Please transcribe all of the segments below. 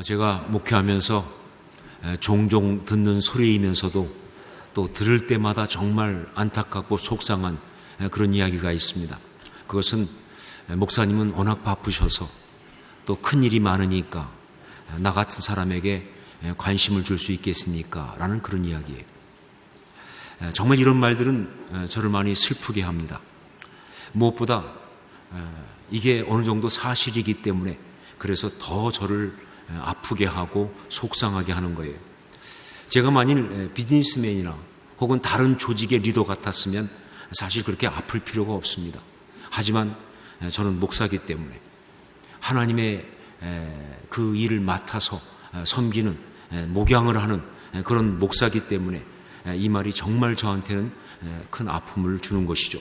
제가 목회하면서 종종 듣는 소리이면서도 또 들을 때마다 정말 안타깝고 속상한 그런 이야기가 있습니다. 그것은 목사님은 워낙 바쁘셔서 또 큰일이 많으니까 나 같은 사람에게 관심을 줄 수 있겠습니까? 라는 그런 이야기예요. 정말 이런 말들은 저를 많이 슬프게 합니다. 무엇보다 이게 어느 정도 사실이기 때문에 그래서 더 저를 아프게 하고 속상하게 하는 거예요. 제가 만일 비즈니스맨이나 혹은 다른 조직의 리더 같았으면 사실 그렇게 아플 필요가 없습니다. 하지만 저는 목사이기 때문에 하나님의 그 일을 맡아서 섬기는 목양을 하는 그런 목사이기 때문에 이 말이 정말 저한테는 큰 아픔을 주는 것이죠.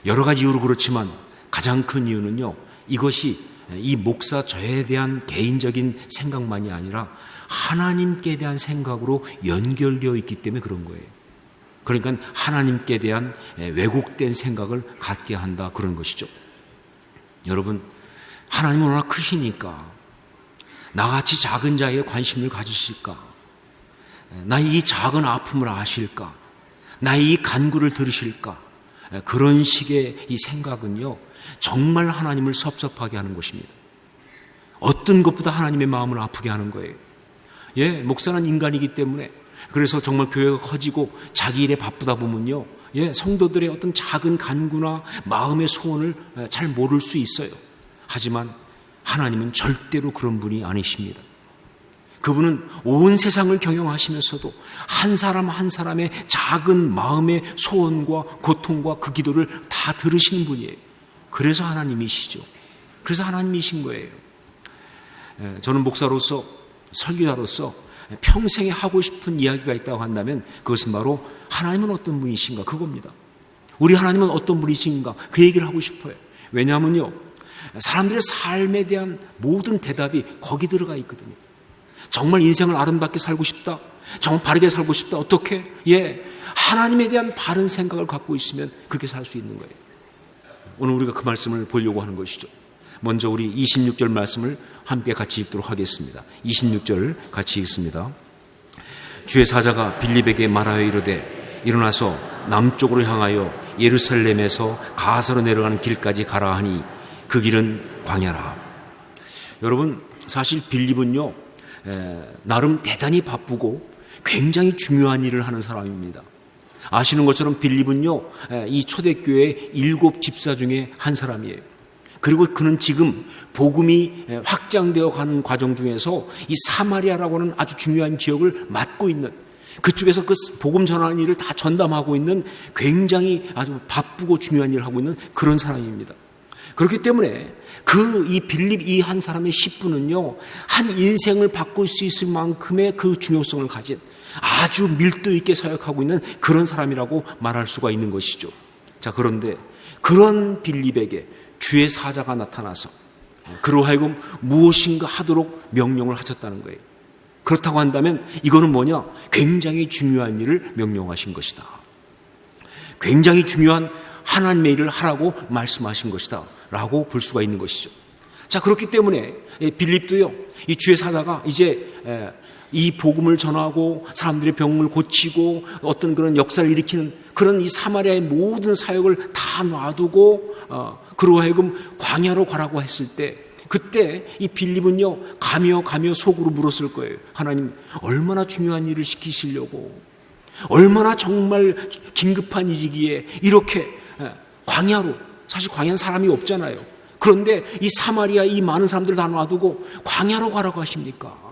여러 가지 이유로 그렇지만 가장 큰 이유는요, 이것이 이 목사 저에 대한 개인적인 생각만이 아니라 하나님께 대한 생각으로 연결되어 있기 때문에 그런 거예요. 그러니까 하나님께 대한 왜곡된 생각을 갖게 한다, 그런 것이죠. 여러분, 하나님은 워낙 크시니까 나같이 작은 자에게 관심을 가지실까? 나의 이 작은 아픔을 아실까? 나의 이 간구를 들으실까? 그런 식의 이 생각은요, 정말 하나님을 섭섭하게 하는 것입니다. 어떤 것보다 하나님의 마음을 아프게 하는 거예요. 목사는 인간이기 때문에 그래서 정말 교회가 커지고 자기 일에 바쁘다 보면요, 성도들의 어떤 작은 간구나 마음의 소원을 잘 모를 수 있어요. 하지만 하나님은 절대로 그런 분이 아니십니다. 그분은 온 세상을 경영하시면서도 한 사람 한 사람의 작은 마음의 소원과 고통과 그 기도를 다 들으시는 분이에요. 그래서 하나님이시죠. 그래서 하나님이신 거예요. 저는 목사로서, 설교자로서 평생에 하고 싶은 이야기가 있다고 한다면 그것은 바로 하나님은 어떤 분이신가, 그겁니다. 우리 하나님은 어떤 분이신가, 그 얘기를 하고 싶어요. 왜냐하면요, 사람들의 삶에 대한 모든 대답이 거기 들어가 있거든요. 정말 인생을 아름답게 살고 싶다, 정말 바르게 살고 싶다, 어떻게? 하나님에 대한 바른 생각을 갖고 있으면 그렇게 살 수 있는 거예요. 오늘 우리가 그 말씀을 보려고 하는 것이죠. 먼저 우리 26절 말씀을 함께 같이 읽도록 하겠습니다. 26절 같이 읽습니다. 주의 사자가 빌립에게 말하여 이르되 일어나서 남쪽으로 향하여 예루살렘에서 가사로 내려가는 길까지 가라 하니 그 길은 광야라. 여러분, 사실 빌립은요, 나름 대단히 바쁘고 굉장히 중요한 일을 하는 사람입니다. 아시는 것처럼 빌립은요, 이 초대교회의 7 집사 중에 한 사람이에요. 그리고 그는 지금 복음이 확장되어 가는 과정 중에서 이 사마리아라고 하는 아주 중요한 지역을 맡고 있는, 그쪽에서 그 복음 전하는 일을 다 전담하고 있는 굉장히 아주 바쁘고 중요한 일을 하고 있는 그런 사람입니다. 그렇기 때문에 이 빌립 이 한 사람의 10분은요, 한 인생을 바꿀 수 있을 만큼의 그 중요성을 가진 아주 밀도 있게 사역하고 있는 그런 사람이라고 말할 수가 있는 것이죠. 자, 그런데 그런 빌립에게 주의 사자가 나타나서 그로 하여금 무엇인가 하도록 명령을 하셨다는 거예요. 그렇다고 한다면 이거는 뭐냐? 굉장히 중요한 일을 명령하신 것이다. 굉장히 중요한 하나님의 일을 하라고 말씀하신 것이다 라고 볼 수가 있는 것이죠. 자, 그렇기 때문에 빌립도요, 이 주의 사자가 이제 이 복음을 전하고 사람들의 병을 고치고 어떤 그런 역사를 일으키는 그런 이 사마리아의 모든 사역을 다 놔두고 그로 하여금 광야로 가라고 했을 때, 그때 이 빌립은요, 가며 속으로 물었을 거예요. 하나님, 얼마나 중요한 일을 시키시려고, 얼마나 정말 긴급한 일이기에 이렇게 광야로, 사실 광야는 사람이 없잖아요. 그런데 이 사마리아 이 많은 사람들을 다 놔두고 광야로 가라고 하십니까?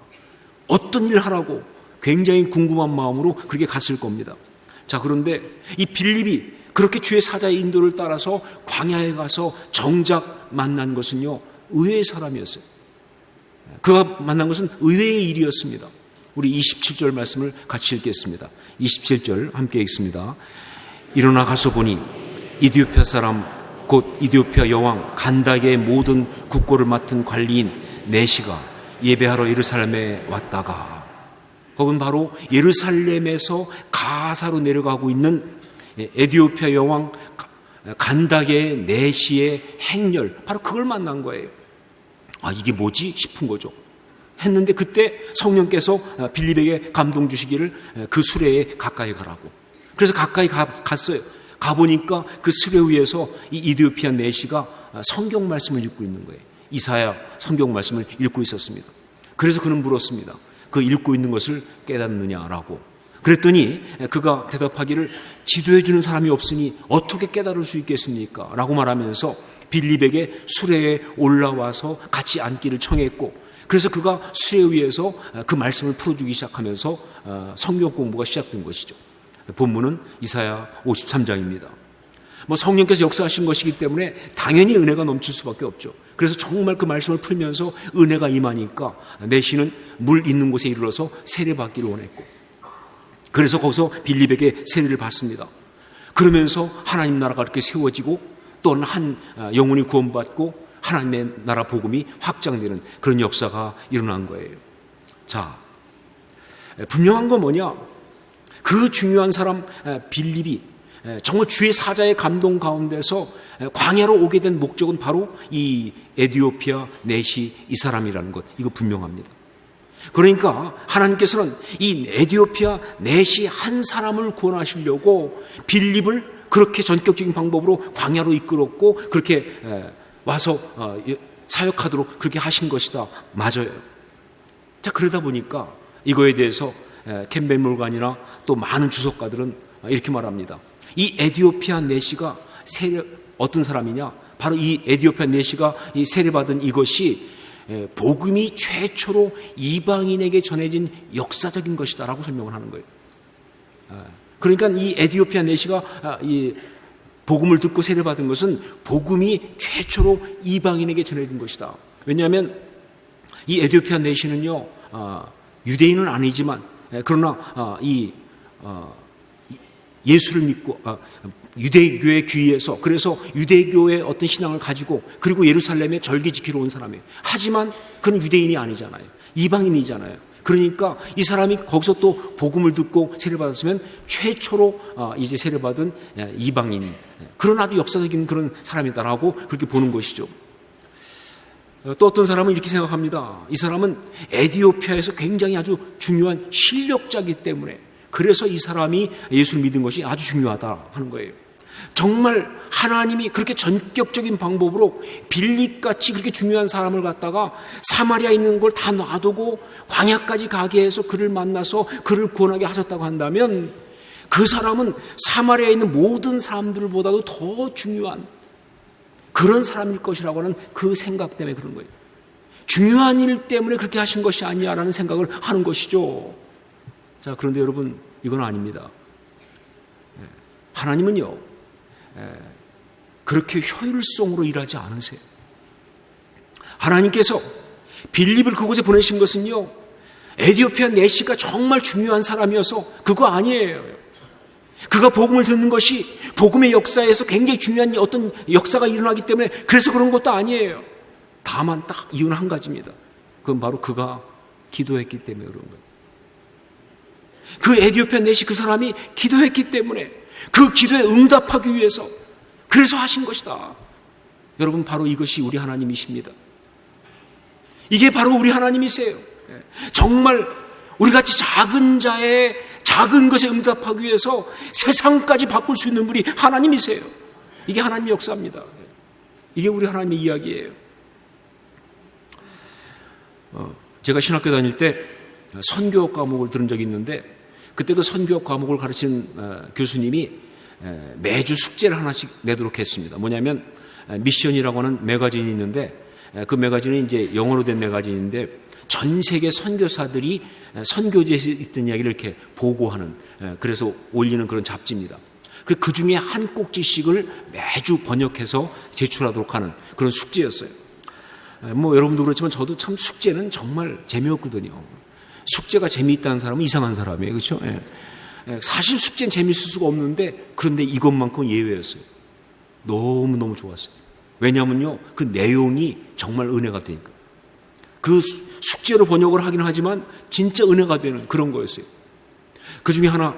어떤 일을 하라고 굉장히 궁금한 마음으로 그렇게 갔을 겁니다. 자, 그런데 이 빌립이 그렇게 주의 사자의 인도를 따라서 광야에 가서 정작 만난 것은요, 의외의 사람이었어요. 그가 만난 것은 의외의 일이었습니다. 우리 27절 말씀을 같이 읽겠습니다. 27절 함께 읽습니다. 일어나 가서 보니 이디오피아 사람 곧 이디오피아 여왕 간다게의 모든 국고를 맡은 관리인 네시가 예배하러 예루살렘에 왔다가, 거긴 바로 예루살렘에서 가사로 내려가고 있는 에디오피아 여왕 간다게의 네시의 행렬, 바로 그걸 만난 거예요. 아, 이게 뭐지 싶은 거죠. 했는데 그때 성령께서 빌립에게 감동 주시기를 그 수레에 가까이 가라고. 그래서 가까이 갔어요. 가보니까 그 수레 위에서 이 이디오피아 내시가 성경 말씀을 읽고 있는 거예요. 이사야 성경 말씀을 읽고 있었습니다. 그래서 그는 물었습니다. 그 읽고 있는 것을 깨닫느냐라고. 그랬더니 그가 대답하기를 지도해 주는 사람이 없으니 어떻게 깨달을 수 있겠습니까? 라고 말하면서 빌립에게 수레에 올라와서 같이 앉기를 청했고, 그래서 그가 수레 위에서 그 말씀을 풀어주기 시작하면서 성경 공부가 시작된 것이죠. 본문은 이사야 53장입니다. 성령께서 역사하신 것이기 때문에 당연히 은혜가 넘칠 수밖에 없죠. 그래서 정말 그 말씀을 풀면서 은혜가 임하니까 내시는 물 있는 곳에 이르러서 세례받기를 원했고, 그래서 거기서 빌립에게 세례를 받습니다. 그러면서 하나님 나라가 이렇게 세워지고 또 한 영혼이 구원받고 하나님의 나라 복음이 확장되는 그런 역사가 일어난 거예요. 자, 분명한 건 뭐냐? 그 중요한 사람 빌립이 정말 주의 사자의 감동 가운데서 광야로 오게 된 목적은 바로 이 에디오피아 내시 이 사람이라는 것, 이거 분명합니다. 그러니까 하나님께서는 이 에디오피아 내시 한 사람을 구원하시려고 빌립을 그렇게 전격적인 방법으로 광야로 이끌었고 그렇게 와서 사역하도록 그렇게 하신 것이다. 맞아요. 자, 그러다 보니까 이거에 대해서 캠벨 몰간이나 또 많은 주석가들은 이렇게 말합니다. 이 에디오피아 내시가 어떤 사람이냐? 바로 이 에디오피아 내시가 이 세례받은 이것이 복음이 최초로 이방인에게 전해진 역사적인 것이다라고 설명을 하는 거예요. 그러니까 이 에디오피아 내시가 이 복음을 듣고 세례받은 것은 복음이 최초로 이방인에게 전해진 것이다. 왜냐하면 이 에디오피아 내시는요, 유대인은 아니지만 그러나 예수를 믿고 유대교에 귀의해서 그래서 유대교의 어떤 신앙을 가지고 그리고 예루살렘에 절기 지키러 온 사람이에요. 하지만 그는 유대인이 아니잖아요. 이방인이잖아요. 그러니까 이 사람이 거기서 또 복음을 듣고 세례받았으면 최초로 이제 세례받은 이방인, 그런 아주 역사적인 그런 사람이다라고 그렇게 보는 것이죠. 또 어떤 사람은 이렇게 생각합니다. 이 사람은 에디오피아에서 굉장히 아주 중요한 실력자이기 때문에 그래서 이 사람이 예수를 믿은 것이 아주 중요하다 하는 거예요. 정말 하나님이 그렇게 전격적인 방법으로 빌립같이 그렇게 중요한 사람을 갖다가 사마리아에 있는 걸 다 놔두고 광야까지 가게 해서 그를 만나서 그를 구원하게 하셨다고 한다면 그 사람은 사마리아에 있는 모든 사람들보다도 더 중요한 그런 사람일 것이라고 하는 그 생각 때문에 그런 거예요. 중요한 일 때문에 그렇게 하신 것이 아니야라는 생각을 하는 것이죠. 자, 그런데 여러분, 이건 아닙니다. 하나님은요, 그렇게 효율성으로 일하지 않으세요. 하나님께서 빌립을 그곳에 보내신 것은요, 에디오피아 내시가 정말 중요한 사람이어서 그거 아니에요. 그가 복음을 듣는 것이 복음의 역사에서 굉장히 중요한 어떤 역사가 일어나기 때문에 그래서 그런 것도 아니에요. 다만 딱 이유는 한 가지입니다. 그건 바로 그가 기도했기 때문에 그런 거예요. 그 에디오피아 내시 그 사람이 기도했기 때문에 그 기도에 응답하기 위해서 그래서 하신 것이다. 여러분, 바로 이것이 우리 하나님이십니다. 이게 바로 우리 하나님이세요. 정말 우리같이 작은 자의 작은 것에 응답하기 위해서 세상까지 바꿀 수 있는 분이 하나님이세요. 이게 하나님의 역사입니다. 이게 우리 하나님의 이야기예요. 제가 신학교 다닐 때 선교학 과목을 들은 적이 있는데 그때 그 선교학 과목을 가르치는 교수님이 매주 숙제를 하나씩 내도록 했습니다. 뭐냐면 미션이라고 하는 매거진이 있는데 그 매거진은 이제 영어로 된 매거진인데 전 세계 선교사들이 선교지에서 있던 이야기를 이렇게 보고하는, 그래서 올리는 그런 잡지입니다. 그 중에 한 꼭지씩을 매주 번역해서 제출하도록 하는 그런 숙제였어요. 여러분도 그렇지만 저도 참 숙제는 정말 재미없거든요. 숙제가 재미있다는 사람은 이상한 사람이에요. 그렇죠? 사실 숙제는 재미있을 수가 없는데 그런데 이것만큼 예외였어요. 너무너무 좋았어요. 왜냐하면요, 그 내용이 정말 은혜가 되니까. 그 숙제로 번역을 하긴 하지만 진짜 은혜가 되는 그런 거였어요. 그 중에 하나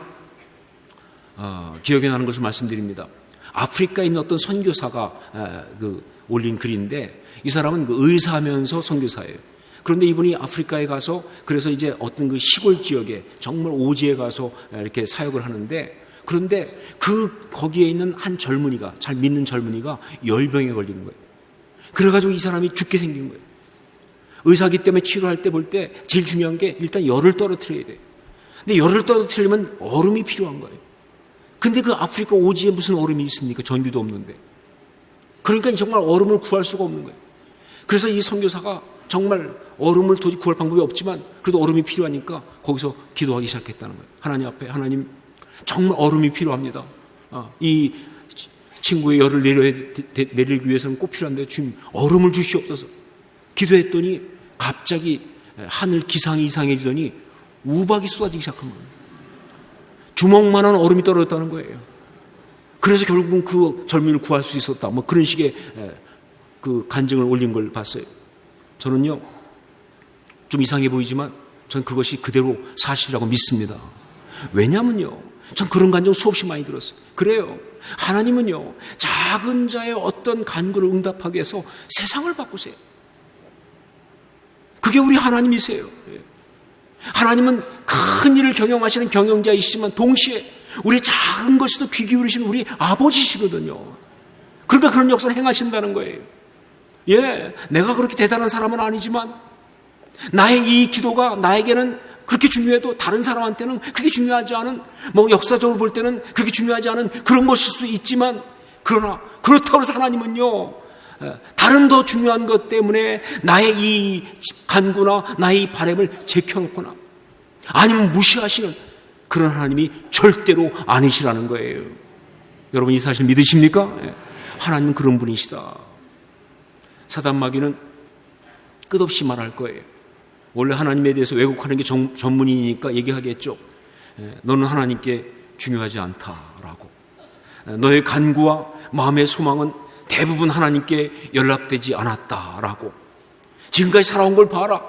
기억에 나는 것을 말씀드립니다. 아프리카에 있는 어떤 선교사가 올린 글인데 이 사람은 그 의사하면서 선교사예요. 그런데 이분이 아프리카에 가서 그래서 이제 어떤 그 시골 지역에 정말 오지에 가서 이렇게 사역을 하는데, 그런데 거기에 있는 한 젊은이가, 잘 믿는 젊은이가 열병에 걸리는 거예요. 그래가지고 이 사람이 죽게 생긴 거예요. 의사기 때문에 치료할 때 볼 때 제일 중요한 게 일단 열을 떨어뜨려야 돼요. 근데 열을 떨어뜨리려면 얼음이 필요한 거예요. 근데 그 아프리카 오지에 무슨 얼음이 있습니까? 전기도 없는데. 그러니까 정말 얼음을 구할 수가 없는 거예요. 그래서 이 선교사가 정말 얼음을 도저히 구할 방법이 없지만 그래도 얼음이 필요하니까 거기서 기도하기 시작했다는 거예요. 하나님 앞에, 하나님 정말 얼음이 필요합니다. 이 친구의 열을 내리기 위해서는 꼭 필요한데 주님 얼음을 주시옵소서. 기도했더니 갑자기 하늘 기상이 이상해지더니 우박이 쏟아지기 시작한 거예요. 주먹만한 얼음이 떨어졌다는 거예요. 그래서 결국은 그 젊은이를 구할 수 있었다. 뭐 그런 식의 그 간증을 올린 걸 봤어요. 저는요, 좀 이상해 보이지만 전 그것이 그대로 사실이라고 믿습니다. 왜냐면요, 전 그런 간증 수없이 많이 들었어요. 그래요. 하나님은요, 작은 자의 어떤 간구를 응답하게 해서 세상을 바꾸세요. 그게 우리 하나님이세요. 하나님은 큰 일을 경영하시는 경영자이시지만 동시에 우리 작은 것에도 귀 기울이시는 우리 아버지시거든요. 그러니까 그런 역사를 행하신다는 거예요. 예, 내가 그렇게 대단한 사람은 아니지만 나의 이 기도가 나에게는 그렇게 중요해도 다른 사람한테는 그렇게 중요하지 않은, 뭐 역사적으로 볼 때는 그렇게 중요하지 않은 그런 것일 수 있지만, 그러나 그렇다고 해서 하나님은요, 다른 더 중요한 것 때문에 나의 이 간구나 나의 이 바람을 제껴놓거나 아니면 무시하시는 그런 하나님이 절대로 아니시라는 거예요. 여러분 이 사실 믿으십니까? 하나님은 그런 분이시다. 사단마귀는 끝없이 말할 거예요. 원래 하나님에 대해서 왜곡하는 게 전문이니까 얘기하겠죠. 너는 하나님께 중요하지 않다라고. 너의 간구와 마음의 소망은 대부분 하나님께 연락되지 않았다라고. 지금까지 살아온 걸 봐라.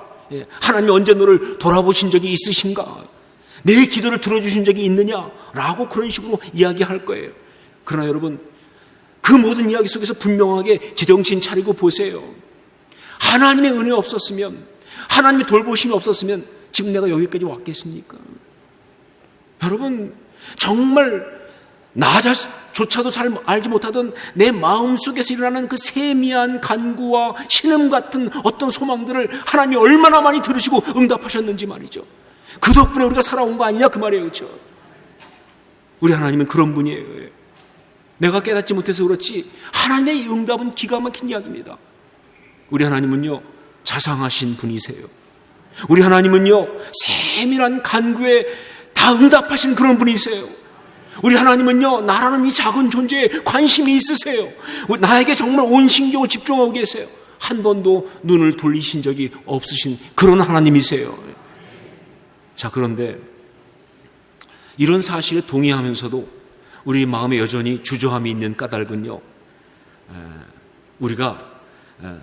하나님이 언제 너를 돌아보신 적이 있으신가? 내 기도를 들어주신 적이 있느냐라고 그런 식으로 이야기할 거예요. 그러나 여러분, 그 모든 이야기 속에서 분명하게 제정신 차리고 보세요. 하나님의 은혜 없었으면, 하나님의 돌보심이 없었으면 지금 내가 여기까지 왔겠습니까? 여러분, 정말 나조차도 잘 알지 못하던 내 마음속에서 일어나는 그 세미한 간구와 신음 같은 어떤 소망들을 하나님이 얼마나 많이 들으시고 응답하셨는지 말이죠. 그 덕분에 우리가 살아온 거 아니냐 그 말이에요. 그렇죠? 우리 하나님은 그런 분이에요. 내가 깨닫지 못해서 그렇지 하나님의 응답은 기가 막힌 이야기입니다. 우리 하나님은요, 자상하신 분이세요. 우리 하나님은요, 세밀한 간구에 다 응답하신 그런 분이세요. 우리 하나님은요, 나라는 이 작은 존재에 관심이 있으세요. 나에게 정말 온 신경을 집중하고 계세요. 한 번도 눈을 돌리신 적이 없으신 그런 하나님이세요. 자, 그런데 이런 사실에 동의하면서도 우리 마음에 여전히 주저함이 있는 까닭은요, 우리가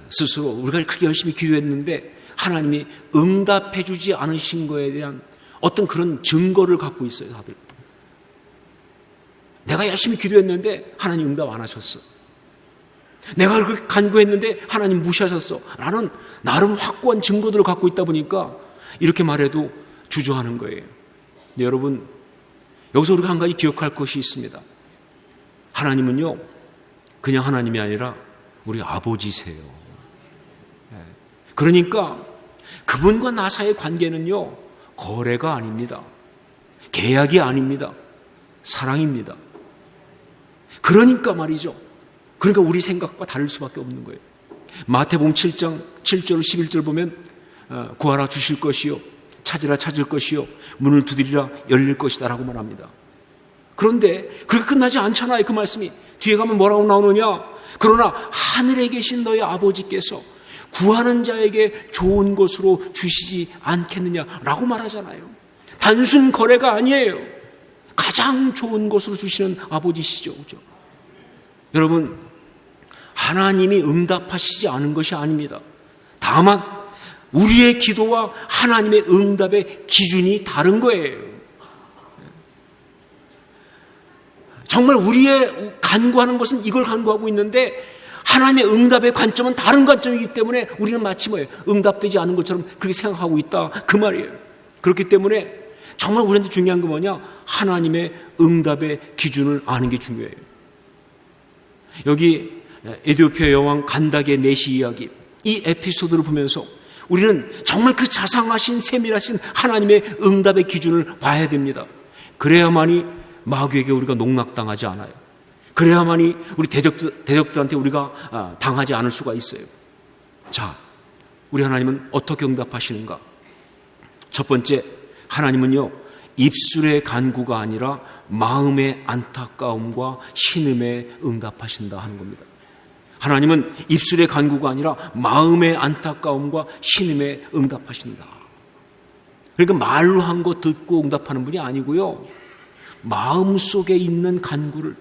스스로 우리가 그렇게 열심히 기도했는데 하나님이 응답해 주지 않으신 거에 대한 어떤 그런 증거를 갖고 있어요. 다들 내가 열심히 기도했는데 하나님 응답 안 하셨어, 내가 그렇게 간구했는데 하나님 무시하셨어 라는 나름 확고한 증거들을 갖고 있다 보니까 이렇게 말해도 주저하는 거예요. 근데 여러분, 여기서 우리가 한 가지 기억할 것이 있습니다. 하나님은요, 그냥 하나님이 아니라 우리 아버지세요. 그러니까 그분과 나 사이의 관계는요, 거래가 아닙니다. 계약이 아닙니다. 사랑입니다. 그러니까 말이죠. 그러니까 우리 생각과 다를 수밖에 없는 거예요. 마태복음 7장 7절 11절 보면 구하라 주실 것이요, 찾으라 찾을 것이요, 문을 두드리라 열릴 것이다 라고 말합니다. 그런데 그렇게 끝나지 않잖아요. 그 말씀이 뒤에 가면 뭐라고 나오느냐, 그러나 하늘에 계신 너희 아버지께서 구하는 자에게 좋은 것으로 주시지 않겠느냐라고 말하잖아요. 단순 거래가 아니에요. 가장 좋은 것으로 주시는 아버지시죠. 그렇죠? 여러분, 하나님이 응답하시지 않은 것이 아닙니다. 다만 우리의 기도와 하나님의 응답의 기준이 다른 거예요. 정말 우리의 간구하는 것은 이걸 간구하고 있는데 하나님의 응답의 관점은 다른 관점이기 때문에 우리는 마치 뭐예요? 응답되지 않은 것처럼 그렇게 생각하고 있다, 그 말이에요. 그렇기 때문에 정말 우리한테 중요한 건 뭐냐? 하나님의 응답의 기준을 아는 게 중요해요. 여기 에티오피아 여왕 간다게 내시 이야기, 이 에피소드를 보면서 우리는 정말 그 자상하신 세밀하신 하나님의 응답의 기준을 봐야 됩니다. 그래야만이 마귀에게 우리가 농락당하지 않아요. 그래야만이 우리 대적들한테 우리가 당하지 않을 수가 있어요. 자, 우리 하나님은 어떻게 응답하시는가? 첫 번째, 하나님은요, 입술의 간구가 아니라 마음의 안타까움과 신음에 응답하신다 하는 겁니다. 하나님은 입술의 간구가 아니라 마음의 안타까움과 신음에 응답하신다. 그러니까 말로 한 거 듣고 응답하는 분이 아니고요, 마음 속에 있는 간구를,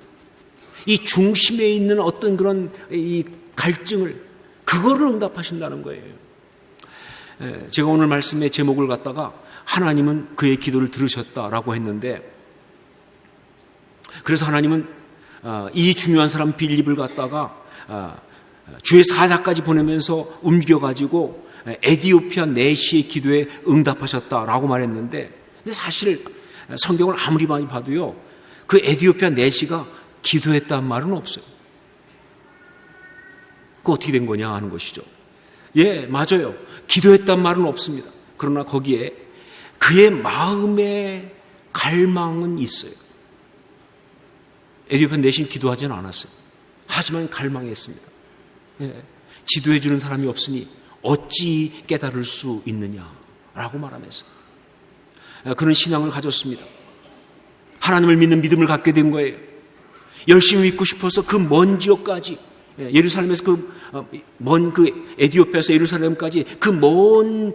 이 중심에 있는 어떤 그런 이 갈증을, 그거를 응답하신다는 거예요. 제가 오늘 말씀의 제목을 갖다가 하나님은 그의 기도를 들으셨다라고 했는데, 그래서 하나님은 이 중요한 사람 빌립을 갖다가 주의 사자까지 보내면서 움직여가지고 에티오피아 내시의 기도에 응답하셨다라고 말했는데, 근데 사실 성경을 아무리 많이 봐도요, 그 에티오피아 내시가 기도했다는 말은 없어요. 그거 어떻게 된 거냐 하는 것이죠. 예, 맞아요. 기도했다는 말은 없습니다. 그러나 거기에 그의 마음의 갈망은 있어요. 에티오피아 내시는 기도하지는 않았어요. 하지만 갈망했습니다. 예, 지도해 주는 사람이 없으니 어찌 깨달을 수 있느냐라고 말하면서 그런 신앙을 가졌습니다. 하나님을 믿는 믿음을 갖게 된 거예요. 열심히 믿고 싶어서 그 먼 지역까지, 예루살렘에서 그 에티오피아에서 예루살렘까지 그 먼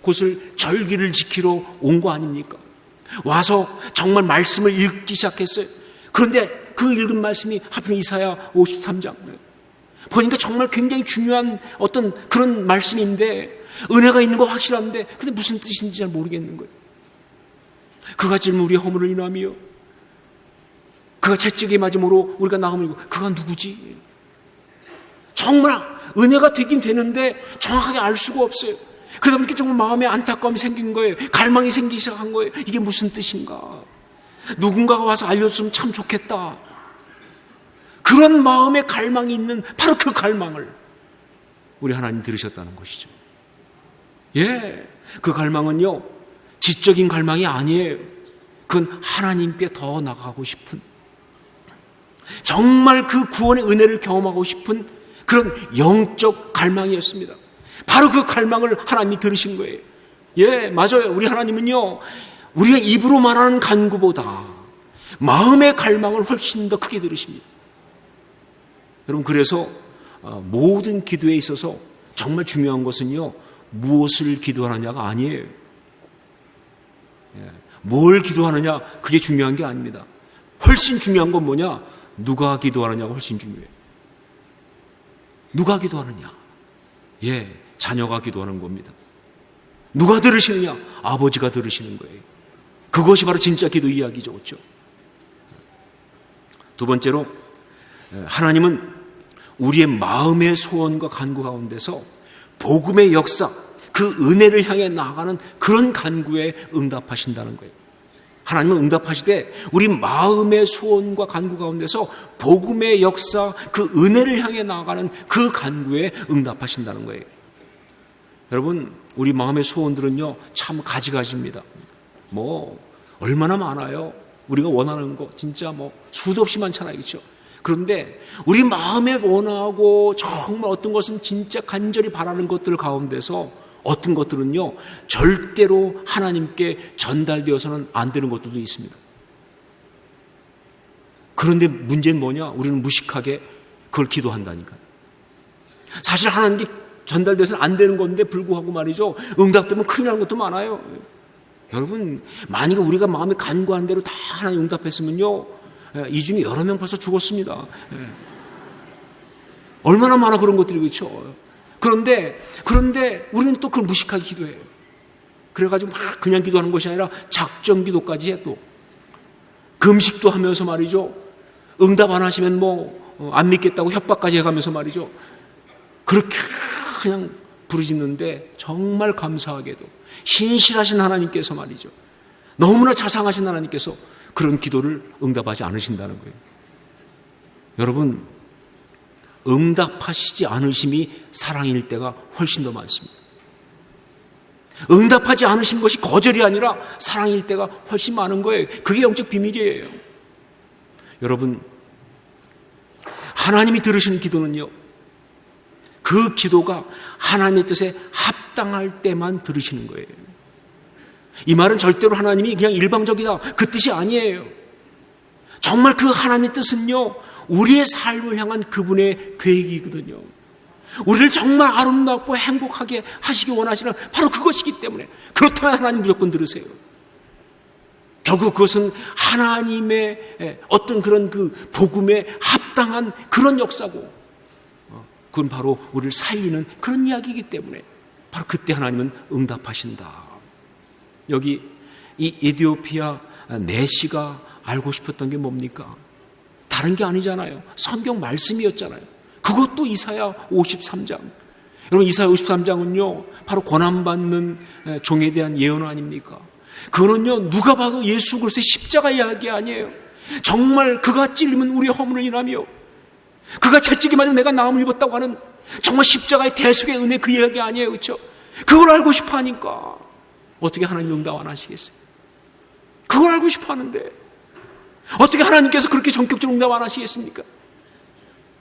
곳을 절기를 지키러 온 거 아닙니까? 와서 정말 말씀을 읽기 시작했어요. 그런데 그 읽은 말씀이 하필 이사야 53장. 보니까 정말 굉장히 중요한 어떤 그런 말씀인데, 은혜가 있는 거 확실한데, 근데 무슨 뜻인지 잘 모르겠는 거예요. 그가 찔면 우리의 허물을 인함이요, 그가 채찍에 맞음으로 우리가 나음을 입고, 그가 누구지? 정말 은혜가 되긴 되는데 정확하게 알 수가 없어요. 그러다 보니까 정말 마음에 안타까움이 생긴 거예요. 갈망이 생기기 시작한 거예요. 이게 무슨 뜻인가? 누군가가 와서 알려줬으면 참 좋겠다. 그런 마음의 갈망이 있는 바로 그 갈망을 우리 하나님 들으셨다는 것이죠. 예, 그 갈망은요, 지적인 갈망이 아니에요. 그건 하나님께 더 나가고 싶은, 정말 그 구원의 은혜를 경험하고 싶은 그런 영적 갈망이었습니다. 바로 그 갈망을 하나님이 들으신 거예요. 예, 맞아요. 우리 하나님은요, 우리가 입으로 말하는 간구보다 마음의 갈망을 훨씬 더 크게 들으십니다. 여러분, 그래서 모든 기도에 있어서 정말 중요한 것은요, 무엇을 기도하느냐가 아니에요. 뭘 기도하느냐, 그게 중요한 게 아닙니다. 훨씬 중요한 건 뭐냐? 누가 기도하느냐가 훨씬 중요해요. 누가 기도하느냐? 예, 자녀가 기도하는 겁니다. 누가 들으시느냐? 아버지가 들으시는 거예요. 그것이 바로 진짜 기도 이야기죠. 그렇죠? 두 번째로, 하나님은 우리의 마음의 소원과 간구 가운데서 복음의 역사, 그 은혜를 향해 나아가는 그런 간구에 응답하신다는 거예요. 하나님은 응답하시되 우리 마음의 소원과 간구 가운데서 복음의 역사, 그 은혜를 향해 나아가는 그 간구에 응답하신다는 거예요. 여러분, 우리 마음의 소원들은요, 참 가지가지입니다. 얼마나 많아요. 우리가 원하는 거 진짜 수도 없이 많잖아요. 그렇죠? 그런데 우리 마음에 원하고 정말 어떤 것은 진짜 간절히 바라는 것들 가운데서 어떤 것들은요, 절대로 하나님께 전달되어서는 안 되는 것들도 있습니다. 그런데 문제는 뭐냐? 우리는 무식하게 그걸 기도한다니까요. 사실 하나님께 전달돼서는 안 되는 건데 불구하고 말이죠, 응답되면 큰일 나는 것도 많아요. 여러분, 만약에 우리가 마음에 간구한 대로 다 하나님 응답했으면요, 이 중에 여러 명 벌써 죽었습니다. 얼마나 많아 그런 것들이. 그렇죠? 그런데 우리는 또 그걸 무식하게 기도해요. 그래가지고 막 그냥 기도하는 것이 아니라 작정 기도까지 해. 또 금식도 하면서 말이죠, 응답 안 하시면 안 믿겠다고 협박까지 해가면서 말이죠. 그렇게 그냥 부르짖는데 정말 감사하게도 신실하신 하나님께서 말이죠. 너무나 자상하신 하나님께서 그런 기도를 응답하지 않으신다는 거예요. 여러분, 응답하시지 않으심이 사랑일 때가 훨씬 더 많습니다. 응답하지 않으신 것이 거절이 아니라 사랑일 때가 훨씬 많은 거예요. 그게 영적 비밀이에요. 여러분, 하나님이 들으시는 기도는요, 그 기도가 하나님의 뜻에 합당할 때만 들으시는 거예요. 이 말은 절대로 하나님이 그냥 일방적이다, 그 뜻이 아니에요. 정말 그 하나님의 뜻은요, 우리의 삶을 향한 그분의 계획이거든요. 우리를 정말 아름답고 행복하게 하시기 원하시는 바로 그것이기 때문에, 그렇다면 하나님 무조건 들으세요. 결국 그것은 하나님의 어떤 그런 그 복음에 합당한 그런 역사고, 그건 바로 우리를 살리는 그런 이야기이기 때문에 바로 그때 하나님은 응답하신다. 여기 이 에티오피아 내시가 알고 싶었던 게 뭡니까? 다른 게 아니잖아요. 성경 말씀이었잖아요. 그것도 이사야 53장. 여러분, 이사야 53장은요, 바로 고난받는 종에 대한 예언 아닙니까? 그거는요, 누가 봐도 예수 그리스도의 십자가 이야기 아니에요. 정말 그가 찔리면 우리의 허물을 인하며 그가 채찍이 맞아 내가 나음을 입었다고 하는 정말 십자가의 대속의 은혜, 그 이야기 아니에요. 그렇죠? 그걸 알고 싶어 하니까 어떻게 하나님 응답 안 하시겠어요? 그걸 알고 싶어 하는데 어떻게 하나님께서 그렇게 전격적으로 응답 안 하시겠습니까?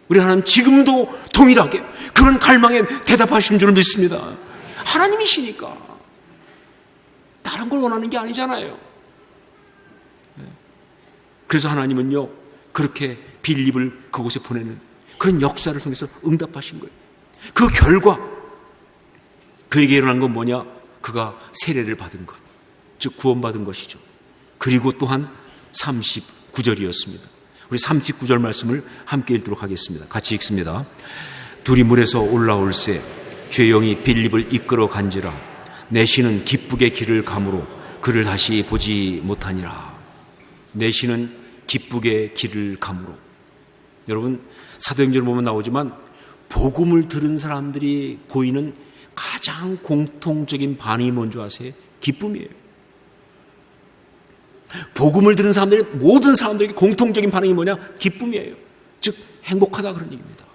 우리 하나님 지금도 동일하게 그런 갈망에 대답하시는 줄 믿습니다. 하나님이시니까 다른 걸 원하는 게 아니잖아요. 그래서 하나님은요, 그렇게 빌립을 그곳에 보내는 그런 역사를 통해서 응답하신 거예요. 그 결과 그에게 일어난 건 뭐냐? 그가 세례를 받은 것, 즉 구원받은 것이죠. 그리고 또한 39절이었습니다. 우리 39절 말씀을 함께 읽도록 하겠습니다. 같이 읽습니다. 둘이 물에서 올라올새 죄영이 빌립을 이끌어 간지라 내시는 기쁘게 길을 가므로 그를 다시 보지 못하니라. 내시는 기쁘게 길을 가므로. 여러분, 사도행전을 보면 나오지만 복음을 들은 사람들이 보이는 가장 공통적인 반응이 뭔지 아세요? 기쁨이에요. 복음을 들은 사람들이, 모든 사람들에게 공통적인 반응이 뭐냐? 기쁨이에요. 즉 행복하다, 그런 얘기입니다.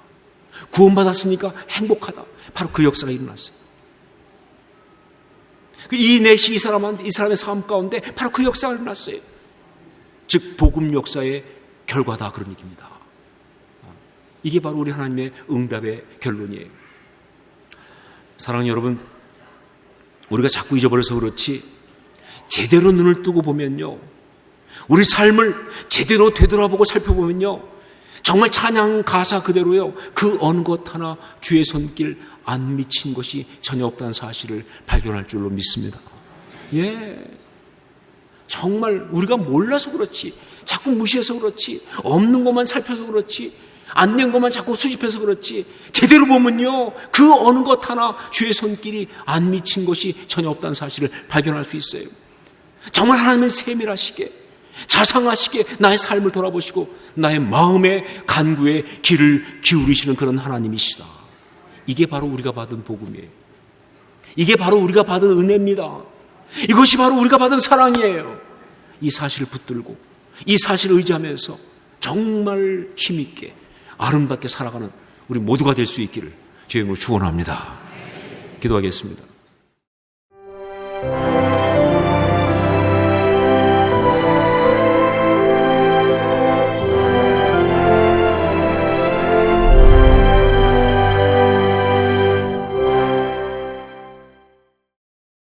구원받았으니까 행복하다. 바로 그 역사가 일어났어요. 이 내시 이 사람의 삶 가운데 바로 그 역사가 일어났어요. 즉 복음 역사의 결과다, 그런 얘기입니다. 이게 바로 우리 하나님의 응답의 결론이에요. 사랑하는 여러분, 우리가 자꾸 잊어버려서 그렇지 제대로 눈을 뜨고 보면요, 우리 삶을 제대로 되돌아보고 살펴보면요, 정말 찬양 가사 그대로요, 그 어느 것 하나 주의 손길 안 미친 것이 전혀 없다는 사실을 발견할 줄로 믿습니다. 예, 정말 우리가 몰라서 그렇지, 자꾸 무시해서 그렇지, 없는 것만 살펴서 그렇지, 안 된 것만 자꾸 수집해서 그렇지, 제대로 보면요, 그 어느 것 하나 주의 손길이 안 미친 것이 전혀 없다는 사실을 발견할 수 있어요. 정말 하나님은 세밀하시게, 자상하시게 나의 삶을 돌아보시고 나의 마음의 간구에 귀를 기울이시는 그런 하나님이시다. 이게 바로 우리가 받은 복음이에요. 이게 바로 우리가 받은 은혜입니다. 이것이 바로 우리가 받은 사랑이에요. 이 사실을 붙들고 이 사실을 의지하면서 정말 힘있게 아름답게 살아가는 우리 모두가 될 수 있기를 주의 이름으로 축원합니다. 기도하겠습니다.